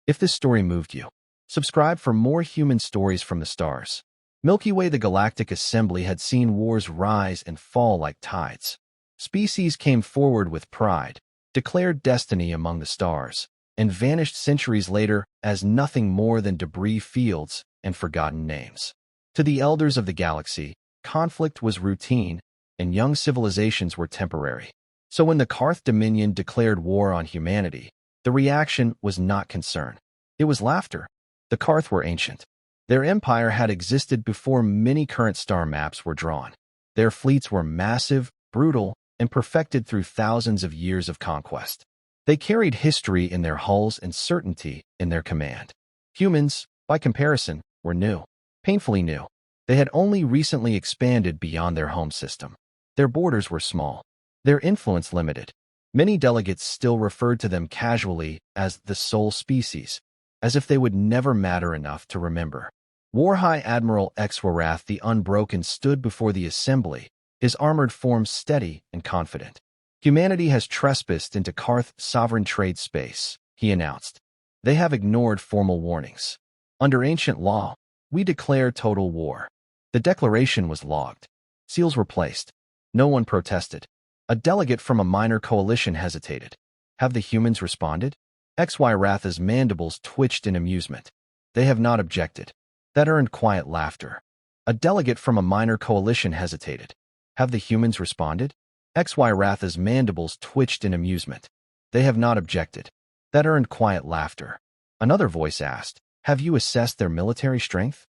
If this story moved you, subscribe for more human stories from the stars. Milky Way. The galactic assembly had seen wars rise and fall like tides. Species came forward with pride, declared destiny among the stars, and vanished centuries later as nothing more than debris fields and forgotten names. To the elders of the galaxy, conflict was routine, and young civilizations were temporary. So when the Karth Dominion declared war on humanity, the reaction was not concern. It was laughter. The Karth were ancient. Their empire had existed before many current star maps were drawn. Their fleets were massive, brutal, and perfected through thousands of years of conquest. They carried history in their hulls and certainty in their command. Humans, by comparison, were new. Painfully new. They had only recently expanded beyond their home system. Their borders were small. Their influence limited. Many delegates still referred to them casually as the sole species, as if they would never matter enough to remember. War High Admiral HFY the Unbroken stood before the assembly, his armored form steady and confident. Humanity has trespassed into Karth sovereign trade space, he announced. They have ignored formal warnings. Under ancient law, we declare total war. The declaration was logged. Seals were placed. No one protested. A delegate from a minor coalition hesitated. Have the humans responded? HFY's mandibles twitched in amusement. They have not objected. That earned quiet laughter. A delegate from a minor coalition hesitated. Have the humans responded? HFY's mandibles twitched in amusement. They have not objected. That earned quiet laughter. Another voice asked, have you assessed their military strength?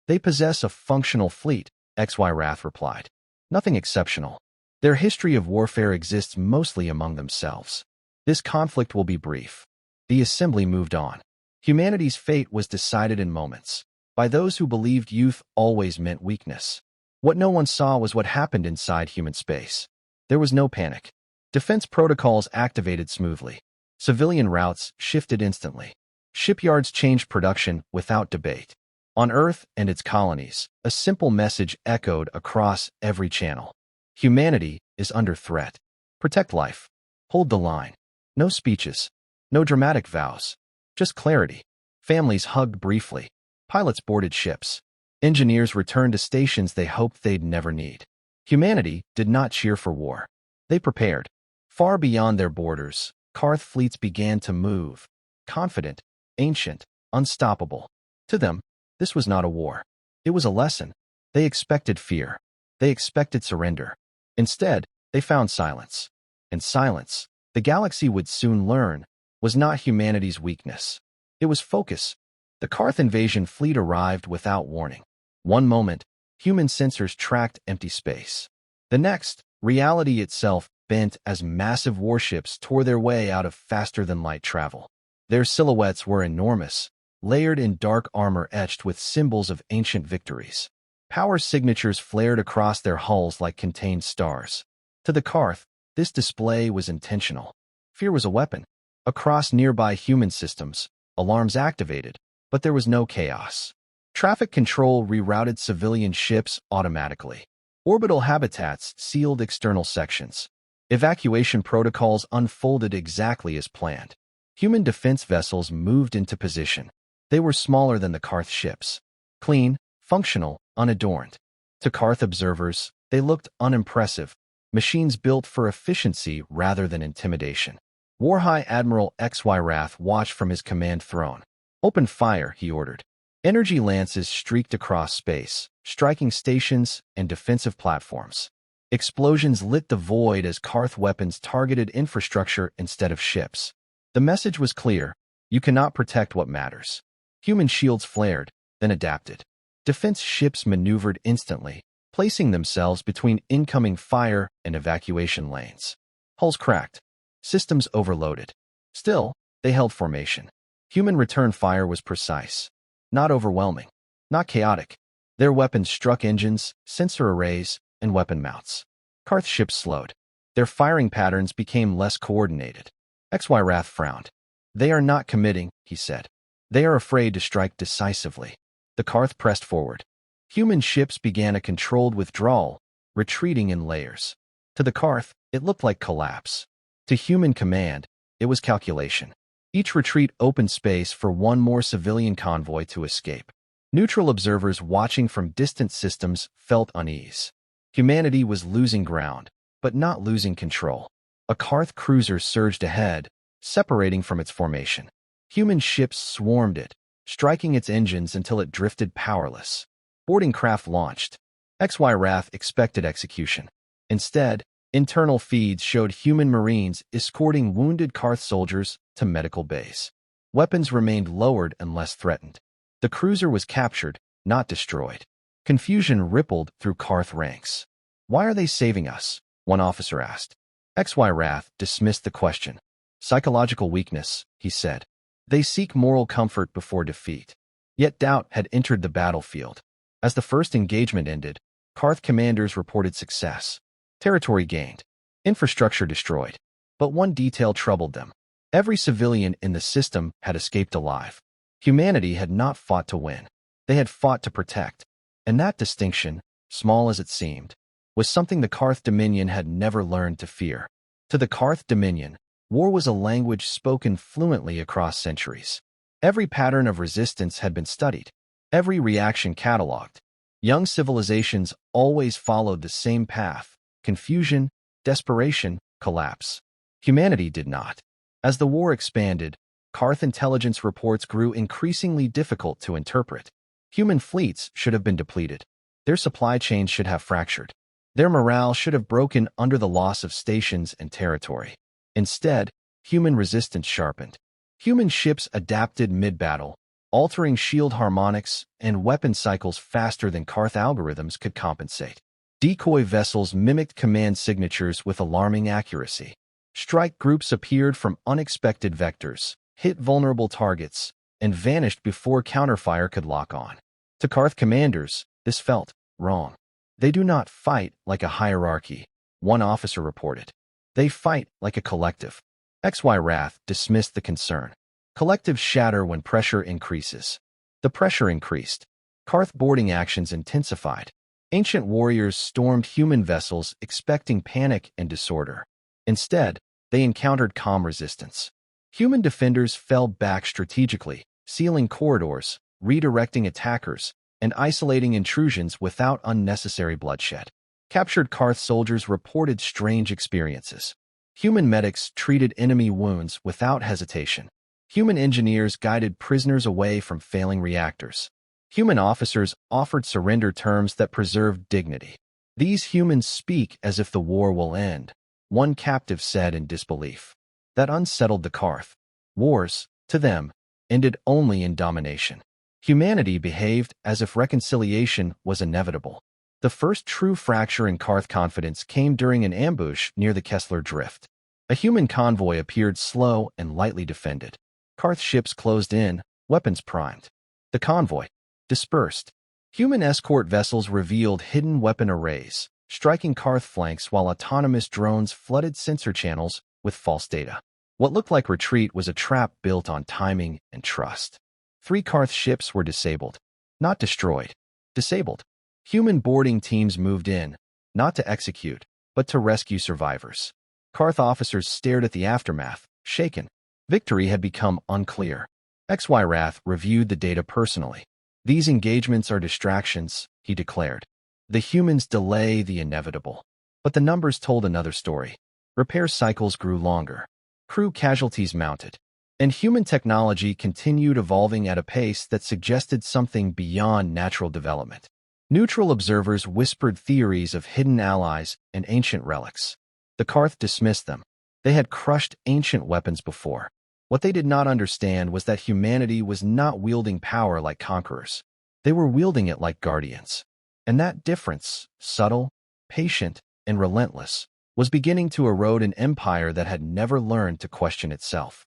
They possess a functional fleet, HFY replied. Nothing exceptional. Their history of warfare exists mostly among themselves. This conflict will be brief. The assembly moved on. Humanity's fate was decided in moments, by those who believed youth always meant weakness. What no one saw was what happened inside human space. There was no panic. Defense protocols activated smoothly. Civilian routes shifted instantly. Shipyards changed production without debate. On Earth and its colonies, a simple message echoed across every channel. Humanity is under threat. Protect life. Hold the line. No speeches. No dramatic vows. Just clarity. Families hugged briefly. Pilots boarded ships. Engineers returned to stations they hoped they'd never need. Humanity did not cheer for war. They prepared. Far beyond their borders, Karth fleets began to move. Confident, ancient, unstoppable. To them, this was not a war. It was a lesson. They expected fear. They expected surrender. Instead, they found silence. And silence, the galaxy would soon learn, was not humanity's weakness. It was focus. The Karth invasion fleet arrived without warning. One moment, human sensors tracked empty space. The next, reality itself bent as massive warships tore their way out of faster-than-light travel. Their silhouettes were enormous, layered in dark armor etched with symbols of ancient victories. Power signatures flared across their hulls like contained stars. To the Karth, this display was intentional. Fear was a weapon. Across nearby human systems, alarms activated, but there was no chaos. Traffic control rerouted civilian ships automatically. Orbital habitats sealed external sections. Evacuation protocols unfolded exactly as planned. Human defense vessels moved into position. They were smaller than the Karth ships. Clean, functional, unadorned. To Karth observers, they looked unimpressive. Machines built for efficiency rather than intimidation. War High Admiral HFY watched from his command throne. Open fire, he ordered. Energy lances streaked across space, striking stations and defensive platforms. Explosions lit the void as Karth weapons targeted infrastructure instead of ships. The message was clear. You cannot protect what matters. Human shields flared, then adapted. Defense ships maneuvered instantly, placing themselves between incoming fire and evacuation lanes. Hulls cracked. Systems overloaded. Still, they held formation. Human return fire was precise. Not overwhelming. Not chaotic. Their weapons struck engines, sensor arrays, and weapon mounts. Karth ships slowed. Their firing patterns became less coordinated. HFY frowned. They are not committing, he said. They are afraid to strike decisively. The Karth pressed forward. Human ships began a controlled withdrawal, retreating in layers. To the Karth, it looked like collapse. To human command, it was calculation. Each retreat opened space for one more civilian convoy to escape. Neutral observers watching from distant systems felt unease. Humanity was losing ground, but not losing control. A Karth cruiser surged ahead, separating from its formation. Human ships swarmed it, striking its engines until it drifted powerless. Boarding craft launched. HFY Wrath expected execution. Instead, internal feeds showed human marines escorting wounded Karth soldiers to medical bays. Weapons remained lowered and less threatened. The cruiser was captured, not destroyed. Confusion rippled through Karth ranks. "Why are they saving us?" one officer asked. HFY Wrath dismissed the question. "Psychological weakness," he said. "They seek moral comfort before defeat." Yet doubt had entered the battlefield. As the first engagement ended, Karth commanders reported success. Territory gained. Infrastructure destroyed. But one detail troubled them. Every civilian in the system had escaped alive. Humanity had not fought to win. They had fought to protect. And that distinction, small as it seemed, was something the Karth Dominion had never learned to fear. To the Karth Dominion, war was a language spoken fluently across centuries. Every pattern of resistance had been studied. Every reaction catalogued. Young civilizations always followed the same path: confusion, desperation, collapse. Humanity did not. As the war expanded, Karth intelligence reports grew increasingly difficult to interpret. Human fleets should have been depleted. Their supply chains should have fractured. Their morale should have broken under the loss of stations and territory. Instead, human resistance sharpened. Human ships adapted mid-battle, altering shield harmonics and weapon cycles faster than Karth algorithms could compensate. Decoy vessels mimicked command signatures with alarming accuracy. Strike groups appeared from unexpected vectors, hit vulnerable targets, and vanished before counterfire could lock on. To Karth commanders, this felt wrong. "They do not fight like a hierarchy," one officer reported. "They fight like a collective." HFY Wrath dismissed the concern. Collectives shatter when pressure increases. The pressure increased. Karth boarding actions intensified. Ancient warriors stormed human vessels expecting panic and disorder. Instead, they encountered calm resistance. Human defenders fell back strategically, sealing corridors, redirecting attackers, and isolating intrusions without unnecessary bloodshed. Captured Karth soldiers reported strange experiences. Human medics treated enemy wounds without hesitation. Human engineers guided prisoners away from failing reactors. Human officers offered surrender terms that preserved dignity. "These humans speak as if the war will end," one captive said in disbelief. That unsettled the Karth. Wars, to them, ended only in domination. Humanity behaved as if reconciliation was inevitable. The first true fracture in Karth confidence came during an ambush near the Kessler Drift. A human convoy appeared slow and lightly defended. Karth ships closed in, weapons primed. The convoy dispersed. Human escort vessels revealed hidden weapon arrays, striking Karth flanks while autonomous drones flooded sensor channels with false data. What looked like retreat was a trap built on timing and trust. 3 Karth ships were disabled. Not destroyed. Disabled. Human boarding teams moved in, not to execute, but to rescue survivors. Karth officers stared at the aftermath, shaken. Victory had become unclear. HFY Wrath reviewed the data personally. "These engagements are distractions," he declared. "The humans delay the inevitable." But the numbers told another story. Repair cycles grew longer. Crew casualties mounted. And human technology continued evolving at a pace that suggested something beyond natural development. Neutral observers whispered theories of hidden allies and ancient relics. The Karth dismissed them. They had crushed ancient weapons before. What they did not understand was that humanity was not wielding power like conquerors. They were wielding it like guardians. And that difference, subtle, patient, and relentless, was beginning to erode an empire that had never learned to question itself.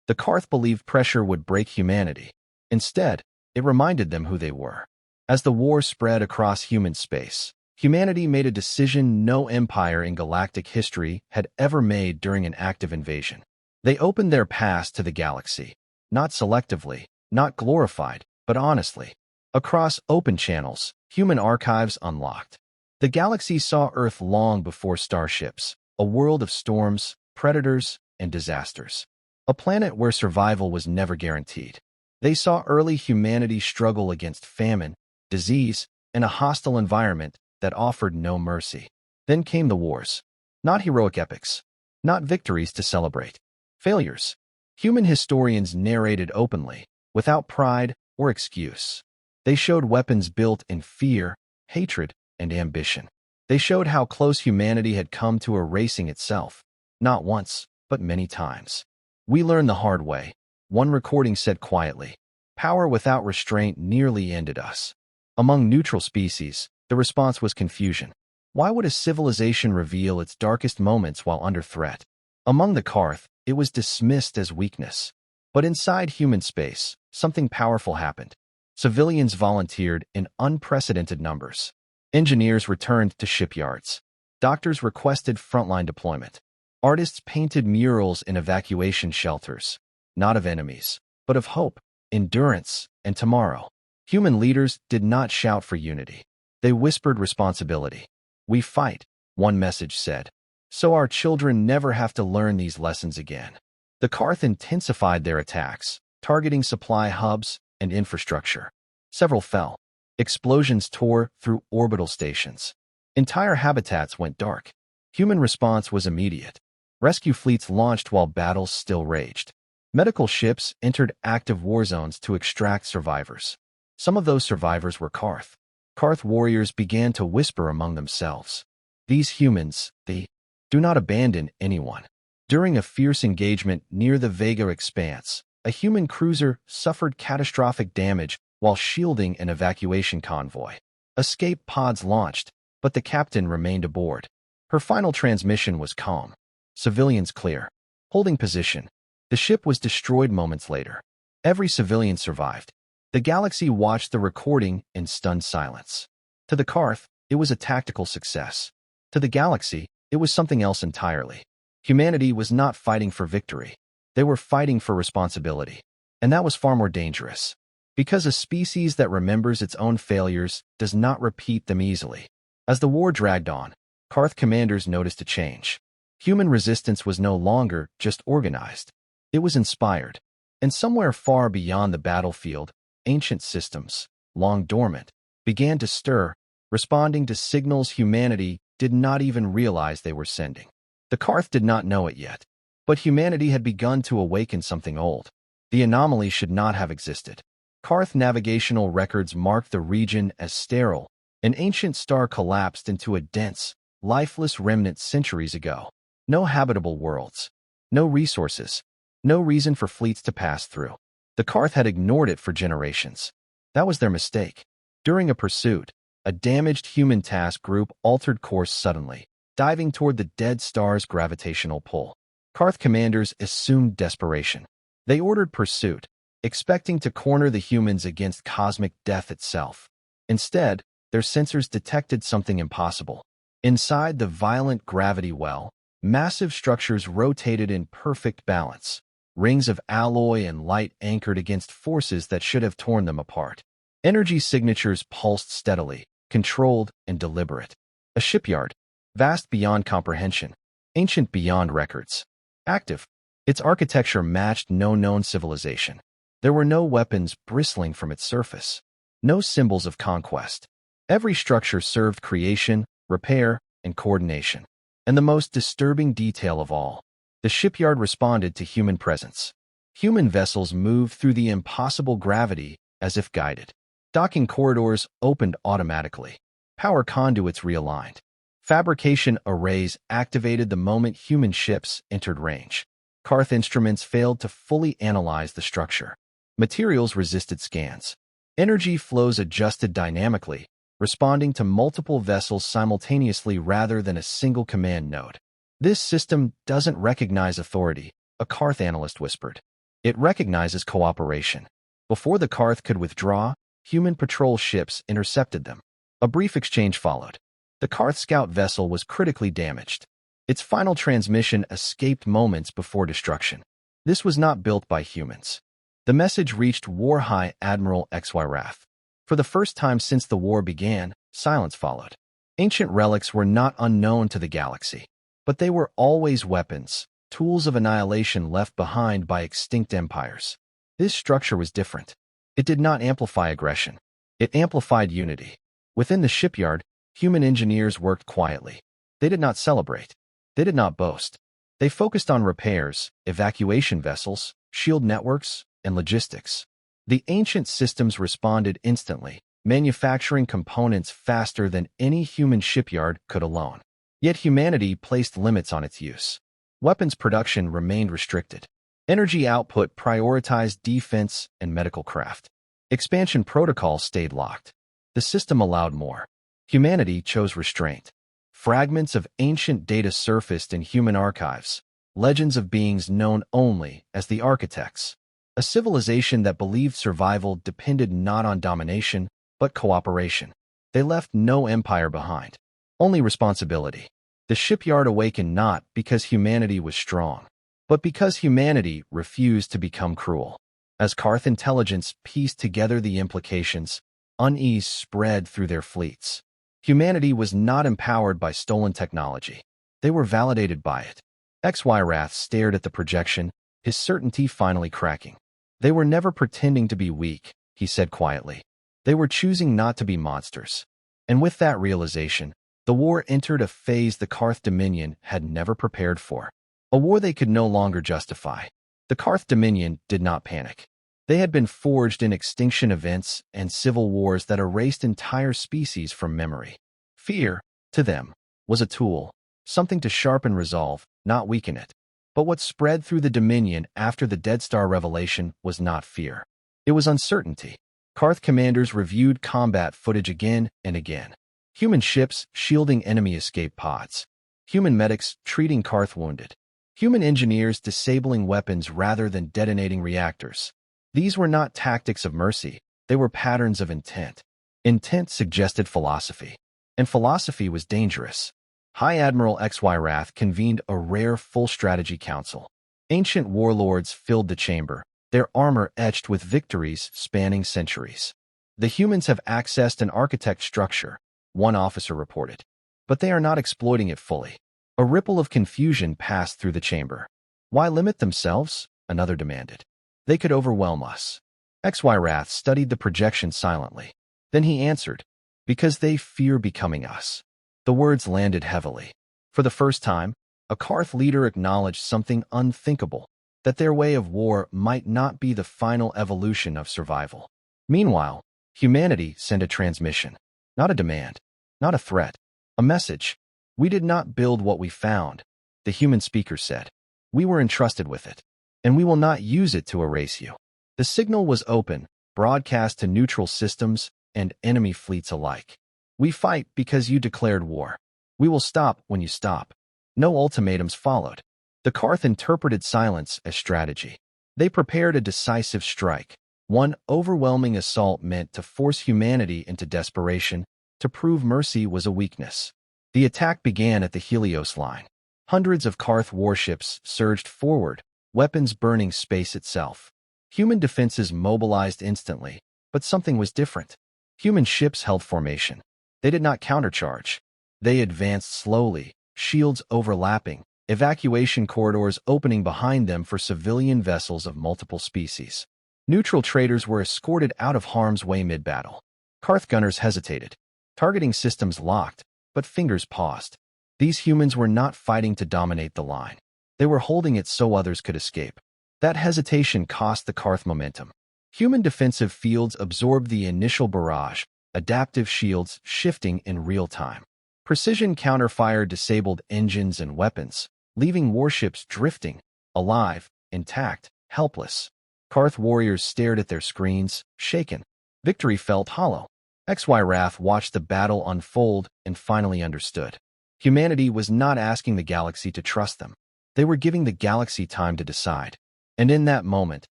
The Karth believed pressure would break humanity. Instead, it reminded them who they were. As the war spread across human space, humanity made a decision no empire in galactic history had ever made during an active invasion. They opened their past to the galaxy, not selectively, not glorified, but honestly. Across open channels, human archives unlocked. The galaxy saw Earth long before starships, a world of storms, predators, and disasters. a planet where survival was never guaranteed. They saw early humanity struggle against famine, disease, and a hostile environment that offered no mercy. Then came the wars. Not heroic epics. Not victories to celebrate. Failures. Human historians narrated openly, without pride or excuse. They showed weapons built in fear, hatred, and ambition. They showed how close humanity had come to erasing itself, not once, but many times. We learned the hard way. One recording said quietly, "Power without restraint nearly ended us." Among neutral species, the response was confusion. Why would a civilization reveal its darkest moments while under threat? Among the Karth, it was dismissed as weakness. But inside human space, something powerful happened. Civilians volunteered in unprecedented numbers. Engineers returned to shipyards. Doctors requested frontline deployment. Artists painted murals in evacuation shelters, not of enemies, but of hope, endurance, and tomorrow. Human leaders did not shout for unity. They whispered responsibility. "We fight," one message said, "so our children never have to learn these lessons again." The Karth intensified their attacks, targeting supply hubs and infrastructure. Several fell. Explosions tore through orbital stations. Entire habitats went dark. Human response was immediate. Rescue fleets launched while battles still raged. Medical ships entered active war zones to extract survivors. Some of those survivors were Karth. Karth warriors began to whisper among themselves. "These humans, they do not abandon anyone." During a fierce engagement near the Vega Expanse, a human cruiser suffered catastrophic damage while shielding an evacuation convoy. Escape pods launched, but the captain remained aboard. Her final transmission was calm. Civilians clear. Holding position. The ship was destroyed moments later. Every civilian survived. The galaxy watched the recording in stunned silence. To the Karth, it was a tactical success. To the galaxy, it was something else entirely. Humanity was not fighting for victory. They were fighting for responsibility. And that was far more dangerous. Because a species that remembers its own failures does not repeat them easily. As the war dragged on, Karth commanders noticed a change. Human resistance was no longer just organized. It was inspired. And somewhere far beyond the battlefield, ancient systems, long dormant, began to stir, responding to signals humanity did not even realize they were sending. The Karth did not know it yet, but humanity had begun to awaken something old. The anomaly should not have existed. Karth navigational records marked the region as sterile. An ancient star collapsed into a dense, lifeless remnant centuries ago. No habitable worlds. No resources. No reason for fleets to pass through. The Karth had ignored it for generations. That was their mistake. During a pursuit, a damaged human task group altered course suddenly, diving toward the dead star's gravitational pull. Karth commanders assumed desperation. They ordered pursuit, expecting to corner the humans against cosmic death itself. Instead, their sensors detected something impossible. Inside the violent gravity well, massive structures rotated in perfect balance. Rings of alloy and light anchored against forces that should have torn them apart. Energy signatures pulsed steadily, controlled and deliberate. A shipyard, vast beyond comprehension, ancient beyond records. Active. Its architecture matched no known civilization. There were no weapons bristling from its surface. No symbols of conquest. Every structure served creation, repair, and coordination. And the most disturbing detail of all, the shipyard responded to human presence. Human vessels moved through the impossible gravity as if guided. Docking corridors opened automatically. Power conduits realigned. Fabrication arrays activated the moment human ships entered range. Karth instruments failed to fully analyze the structure. Materials resisted scans. Energy flows adjusted dynamically, responding to multiple vessels simultaneously rather than a single command node. "This system doesn't recognize authority," a Karth analyst whispered. "It recognizes cooperation." Before the Karth could withdraw, human patrol ships intercepted them. A brief exchange followed. The Karth scout vessel was critically damaged. Its final transmission escaped moments before destruction. This was not built by humans. The message reached War High Admiral HFY Wrath. For the first time since the war began, silence followed. Ancient relics were not unknown to the galaxy, but they were always weapons, tools of annihilation left behind by extinct empires. This structure was different. It did not amplify aggression. It amplified unity. Within the shipyard, human engineers worked quietly. They did not celebrate. They did not boast. They focused on repairs, evacuation vessels, shield networks, and logistics. The ancient systems responded instantly, manufacturing components faster than any human shipyard could alone. Yet humanity placed limits on its use. Weapons production remained restricted. Energy output prioritized defense and medical craft. Expansion protocols stayed locked. The system allowed more. Humanity chose restraint. Fragments of ancient data surfaced in human archives, legends of beings known only as the architects. A civilization that believed survival depended not on domination, but cooperation. They left no empire behind, only responsibility. The shipyard awakened not because humanity was strong, but because humanity refused to become cruel. As Karth intelligence pieced together the implications, unease spread through their fleets. Humanity was not empowered by stolen technology. They were validated by it. HFY Wrath stared at the projection, his certainty finally cracking. They were never pretending to be weak, he said quietly. They were choosing not to be monsters. And with that realization, the war entered a phase the Karth Dominion had never prepared for. A war they could no longer justify. The Karth Dominion did not panic. They had been forged in extinction events and civil wars that erased entire species from memory. Fear, to them, was a tool, something to sharpen resolve, not weaken it. But what spread through the Dominion after the Dead Star revelation was not fear. It was uncertainty. Karth commanders reviewed combat footage again and again. Human ships shielding enemy escape pods. Human medics treating Karth wounded. Human engineers disabling weapons rather than detonating reactors. These were not tactics of mercy, they were patterns of intent. Intent suggested philosophy. And philosophy was dangerous. High Admiral HFY Wrath convened a rare full strategy council. Ancient warlords filled the chamber, their armor etched with victories spanning centuries. The humans have accessed an architect structure, one officer reported. But they are not exploiting it fully. A ripple of confusion passed through the chamber. Why limit themselves? Another demanded. They could overwhelm us. HFY Wrath studied the projection silently. Then he answered, because they fear becoming us. The words landed heavily. For the first time, a Karth leader acknowledged something unthinkable, that their way of war might not be the final evolution of survival. Meanwhile, humanity sent a transmission. Not a demand, not a threat, a message. We did not build what we found, the human speaker said. We were entrusted with it, and we will not use it to erase you. The signal was open, broadcast to neutral systems and enemy fleets alike. We fight because you declared war. We will stop when you stop. No ultimatums followed. The Karth interpreted silence as strategy. They prepared a decisive strike, one overwhelming assault meant to force humanity into desperation, to prove mercy was a weakness. The attack began at the Helios line. Hundreds of Karth warships surged forward, weapons burning space itself. Human defenses mobilized instantly, but something was different. Human ships held formation. They did not countercharge. They advanced slowly, shields overlapping, evacuation corridors opening behind them for civilian vessels of multiple species. Neutral traders were escorted out of harm's way mid-battle. Karth gunners hesitated. Targeting systems locked, but fingers paused. These humans were not fighting to dominate the line. They were holding it so others could escape. That hesitation cost the Karth momentum. Human defensive fields absorbed the initial barrage, adaptive shields shifting in real time. Precision counterfire disabled engines and weapons, leaving warships drifting, alive, intact, helpless. Karth warriors stared at their screens, shaken. Victory felt hollow. HFY Wrath watched the battle unfold and finally understood. Humanity was not asking the galaxy to trust them. They were giving the galaxy time to decide. And in that moment,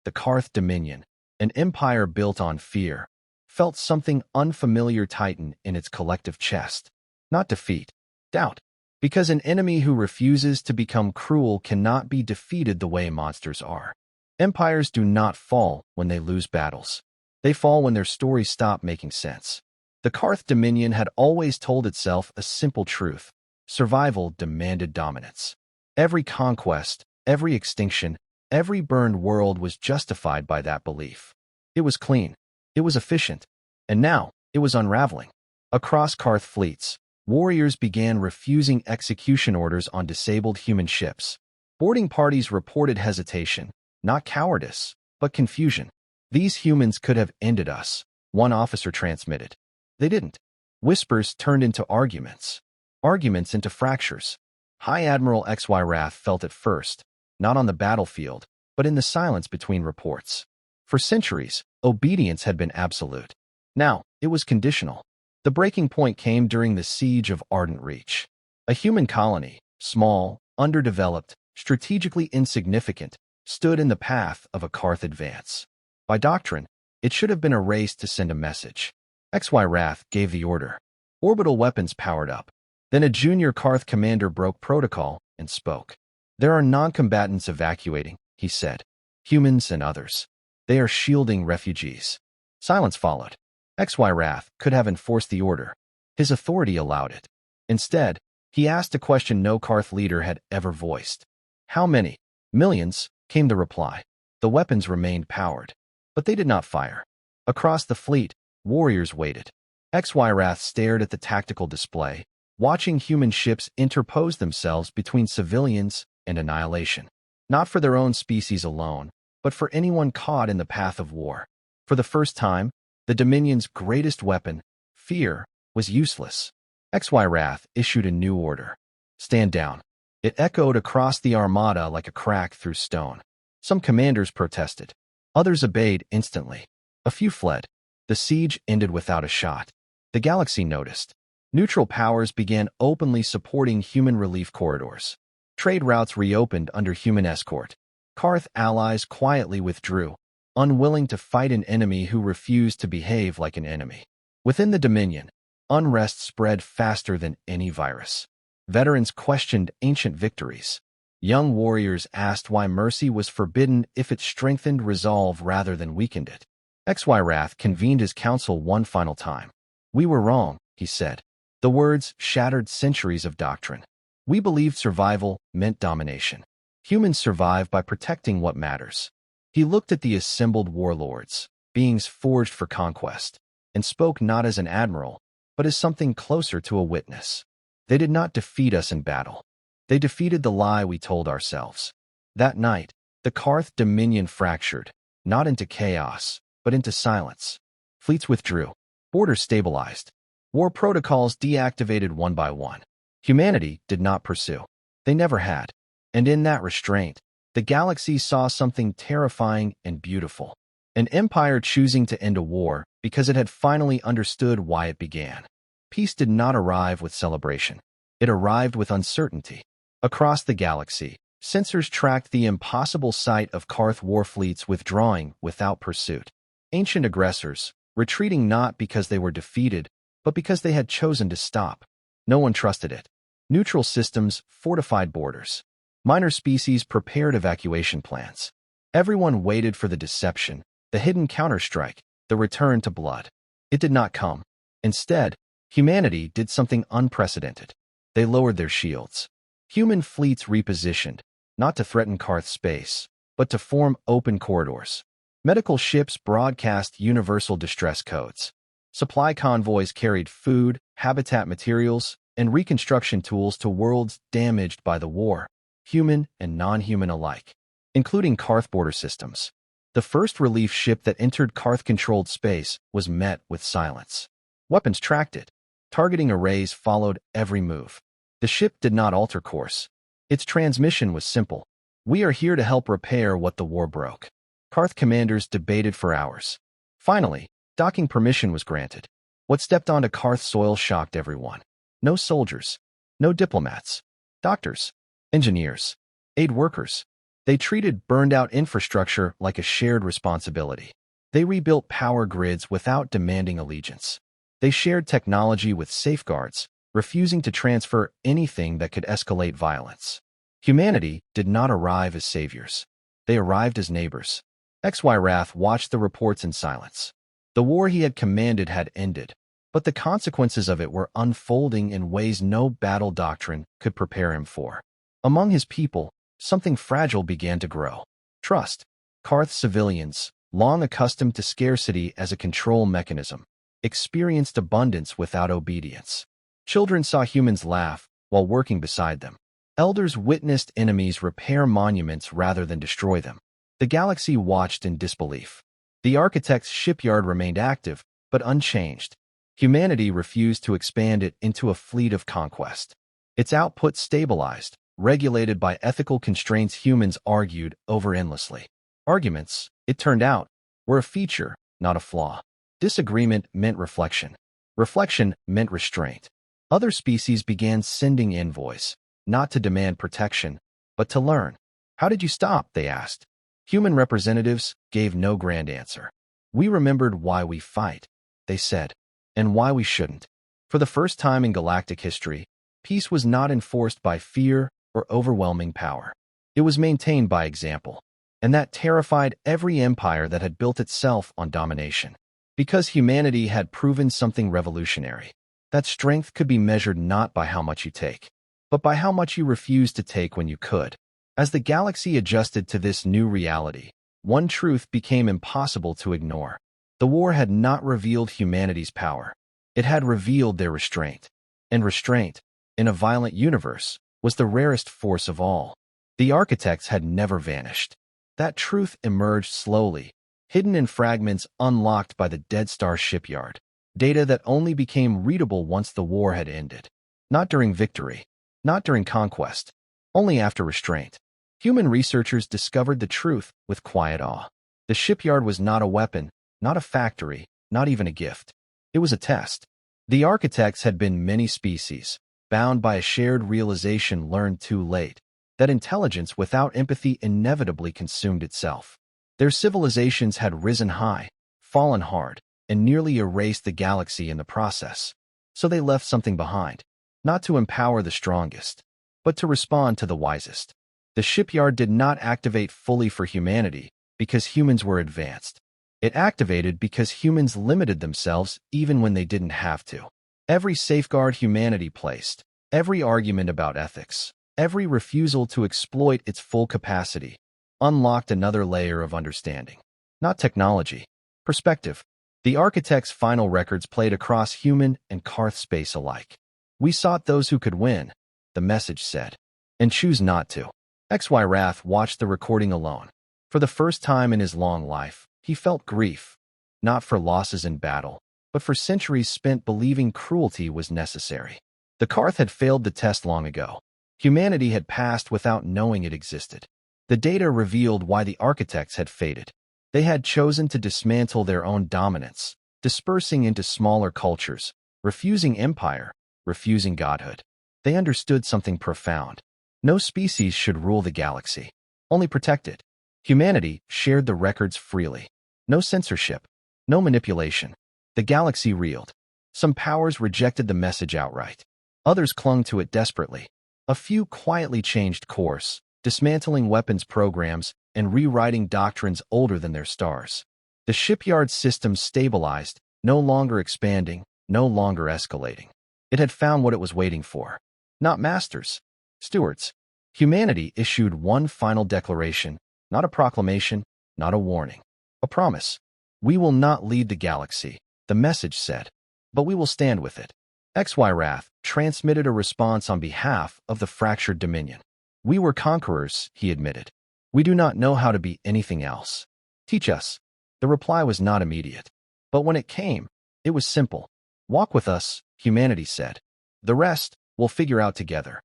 the Karth Dominion, an empire built on fear, felt something unfamiliar tighten in its collective chest. Not defeat, doubt. Because an enemy who refuses to become cruel cannot be defeated the way monsters are. Empires do not fall when they lose battles. They fall when their stories stop making sense. The Karth Dominion had always told itself a simple truth. Survival demanded dominance. Every conquest, Every extinction, every burned world was justified by that belief. It was clean. It was efficient. And now, it was unraveling. Across Karth fleets, warriors began refusing execution orders on disabled human ships. Boarding parties reported hesitation, not cowardice, but confusion. These humans could have ended us, one officer transmitted. They didn't. Whispers turned into arguments. Arguments into fractures. High Admiral XY Wrath felt it first, not on the battlefield, but in the silence between reports. For centuries, obedience had been absolute. Now, it was conditional. The breaking point came during the Siege of Ardent Reach. A human colony, small, underdeveloped, strategically insignificant, stood in the path of a Karth advance. By doctrine, it should have been a race to send a message. XY Wrath gave the order. Orbital weapons powered up. Then a junior Karth commander broke protocol and spoke. There are non-combatants evacuating, he said. Humans and others. They are shielding refugees. Silence followed. XY Wrath could have enforced the order. His authority allowed it. Instead, he asked a question no Karth leader had ever voiced. How many? Millions, came the reply. The weapons remained powered. But they did not fire. Across the fleet, warriors waited. XY Wrath stared at the tactical display, watching human ships interpose themselves between civilians and annihilation. Not for their own species alone, but for anyone caught in the path of war. For the first time, the Dominion's greatest weapon, fear, was useless. XY Wrath issued a new order. Stand down. It echoed across the armada like a crack through stone. Some commanders protested. Others obeyed instantly. A few fled. The siege ended without a shot. The galaxy noticed. Neutral powers began openly supporting human relief corridors. Trade routes reopened under human escort. Karth allies quietly withdrew, unwilling to fight an enemy who refused to behave like an enemy. Within the Dominion, unrest spread faster than any virus. Veterans questioned ancient victories. Young warriors asked why mercy was forbidden if it strengthened resolve rather than weakened it. XY Wrath convened his council one final time. We were wrong, he said. The words shattered centuries of doctrine. We believed survival meant domination. Humans survive by protecting what matters. He looked at the assembled warlords, beings forged for conquest, and spoke not as an admiral, but as something closer to a witness. They did not defeat us in battle. They defeated the lie we told ourselves. That night, the Karth Dominion fractured, not into chaos, but into silence. Fleets withdrew. Borders stabilized. War protocols deactivated one by one. Humanity did not pursue. They never had. And in that restraint, the galaxy saw something terrifying and beautiful. An empire choosing to end a war because it had finally understood why it began. Peace did not arrive with celebration. It arrived with uncertainty. Across the galaxy, sensors tracked the impossible sight of Karth warfleets withdrawing without pursuit. Ancient aggressors, retreating not because they were defeated, but because they had chosen to stop. No one trusted it. Neutral systems fortified borders. Minor species prepared evacuation plans. Everyone waited for the deception, the hidden counterstrike, the return to blood. It did not come. Instead, humanity did something unprecedented. They lowered their shields. Human fleets repositioned, not to threaten Karth space, but to form open corridors. Medical ships broadcast universal distress codes. Supply convoys carried food, habitat materials, and reconstruction tools to worlds damaged by the war, human and non-human alike, including Karth border systems. The first relief ship that entered Karth-controlled space was met with silence. Weapons tracked it. Targeting arrays followed every move. The ship did not alter course. Its transmission was simple. We are here to help repair what the war broke. Karth commanders debated for hours. Finally, docking permission was granted. What stepped onto Karth soil shocked everyone. No soldiers. No diplomats. Doctors. Engineers. Aid workers. They treated burned-out infrastructure like a shared responsibility. They rebuilt power grids without demanding allegiance. They shared technology with safeguards, refusing to transfer anything that could escalate violence. Humanity did not arrive as saviors. They arrived as neighbors. XY Wrath watched the reports in silence. The war he had commanded had ended, but the consequences of it were unfolding in ways no battle doctrine could prepare him for. Among his people, something fragile began to grow. Trust. Karth civilians, long accustomed to scarcity as a control mechanism, experienced abundance without obedience. Children saw humans laugh while working beside them. Elders witnessed enemies repair monuments rather than destroy them. The galaxy watched in disbelief. The architect's shipyard remained active, but unchanged. Humanity refused to expand it into a fleet of conquest. Its output stabilized, regulated by ethical constraints humans argued over endlessly. Arguments, it turned out, were a feature, not a flaw. Disagreement meant reflection. Reflection meant restraint. Other species began sending envoys, not to demand protection, but to learn. How did you stop? They asked. Human representatives gave no grand answer. We remembered why we fight, they said, and why we shouldn't. For the first time in galactic history, peace was not enforced by fear or overwhelming power. It was maintained by example, and that terrified every empire that had built itself on domination. Because humanity had proven something revolutionary, that strength could be measured not by how much you take, but by how much you refused to take when you could. As the galaxy adjusted to this new reality, one truth became impossible to ignore. The war had not revealed humanity's power. It had revealed their restraint. And restraint, in a violent universe, was the rarest force of all. The architects had never vanished. That truth emerged slowly, hidden in fragments unlocked by the Dead Star shipyard, data that only became readable once the war had ended. Not during victory, not during conquest, only after restraint. Human researchers discovered the truth with quiet awe. The shipyard was not a weapon, not a factory, not even a gift. It was a test. The architects had been many species, bound by a shared realization learned too late, that intelligence without empathy inevitably consumed itself. Their civilizations had risen high, fallen hard, and nearly erased the galaxy in the process. So they left something behind, not to empower the strongest, but to respond to the wisest. The shipyard did not activate fully for humanity because humans were advanced. It activated because humans limited themselves even when they didn't have to. Every safeguard humanity placed, every argument about ethics, every refusal to exploit its full capacity, unlocked another layer of understanding. Not technology. Perspective. The architect's final records played across human and Karth space alike. We sought those who could win, the message said, and choose not to. HFY Wrath watched the recording alone. For the first time in his long life, he felt grief, not for losses in battle, but for centuries spent believing cruelty was necessary. The Karth had failed the test long ago. Humanity had passed without knowing it existed. The data revealed why the architects had faded. They had chosen to dismantle their own dominance, dispersing into smaller cultures, refusing empire, refusing godhood. They understood something profound. No species should rule the galaxy, only protect it. Humanity shared the records freely. No censorship, no manipulation. The galaxy reeled. Some powers rejected the message outright. Others clung to it desperately. A few quietly changed course, dismantling weapons programs and rewriting doctrines older than their stars. The shipyard system stabilized, no longer expanding, no longer escalating. It had found what it was waiting for. Not masters, stewards. Humanity issued one final declaration, not a proclamation, not a warning. A promise. We will not lead the galaxy, the message said, but we will stand with it. HFY Wrath transmitted a response on behalf of the fractured dominion. We were conquerors, he admitted. We do not know how to be anything else. Teach us. The reply was not immediate. But when it came, it was simple. Walk with us, humanity said. The rest, we'll figure out together.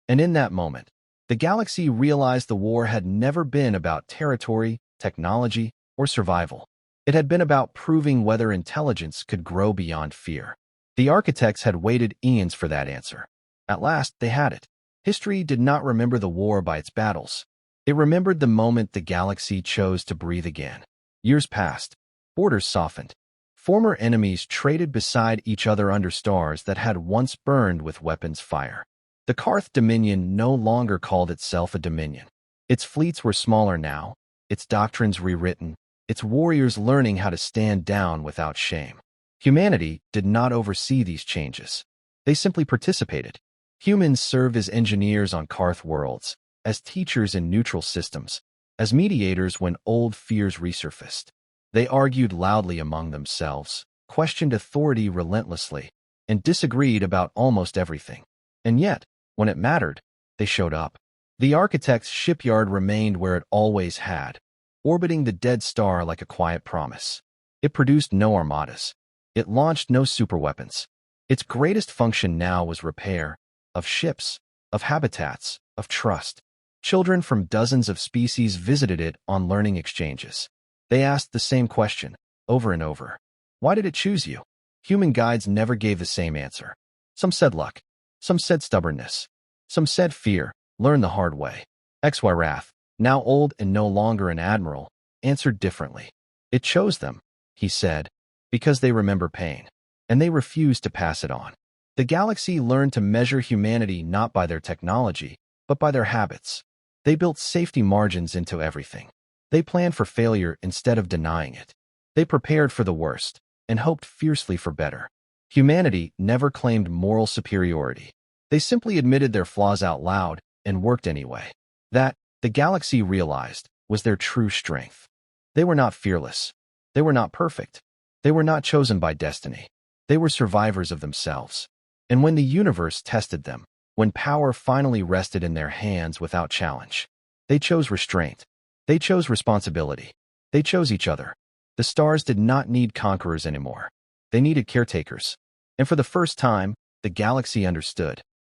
And in that moment, the galaxy realized the war had never been about territory, technology, or survival. It had been about proving whether intelligence could grow beyond fear. The architects had waited eons for that answer. At last, they had it. History did not remember the war by its battles. It remembered the moment the galaxy chose to breathe again. Years passed. Borders softened. Former enemies traded beside each other under stars that had once burned with weapons fire. The Karth Dominion no longer called itself a dominion. Its fleets were smaller now, its doctrines rewritten, its warriors learning how to stand down without shame. Humanity did not oversee these changes. They simply participated. Humans served as engineers on Karth worlds, as teachers in neutral systems, as mediators when old fears resurfaced. They argued loudly among themselves, questioned authority relentlessly, and disagreed about almost everything. And yet, when it mattered, they showed up. The architect's shipyard remained where it always had, orbiting the dead star like a quiet promise. It produced no armadas. It launched no superweapons. Its greatest function now was repair, of ships, of habitats, of trust. Children from dozens of species visited it on learning exchanges. They asked the same question, over and over. Why did it choose you? Human guides never gave the same answer. Some said luck. Some said stubbornness. Some said fear, learned the hard way. HFY Wrath, now old and no longer an admiral, answered differently. It chose them, he said, because they remember pain, and they refuse to pass it on. The galaxy learned to measure humanity not by their technology, but by their habits. They built safety margins into everything. They planned for failure instead of denying it. They prepared for the worst and hoped fiercely for better. Humanity never claimed moral superiority. They simply admitted their flaws out loud and worked anyway. That, the galaxy realized, was their true strength. They were not fearless. They were not perfect. They were not chosen by destiny. They were survivors of themselves. And when the universe tested them, when power finally rested in their hands without challenge, they chose restraint. They chose responsibility. They chose each other. The stars did not need conquerors anymore. They needed caretakers. And for the first time, the galaxy understood.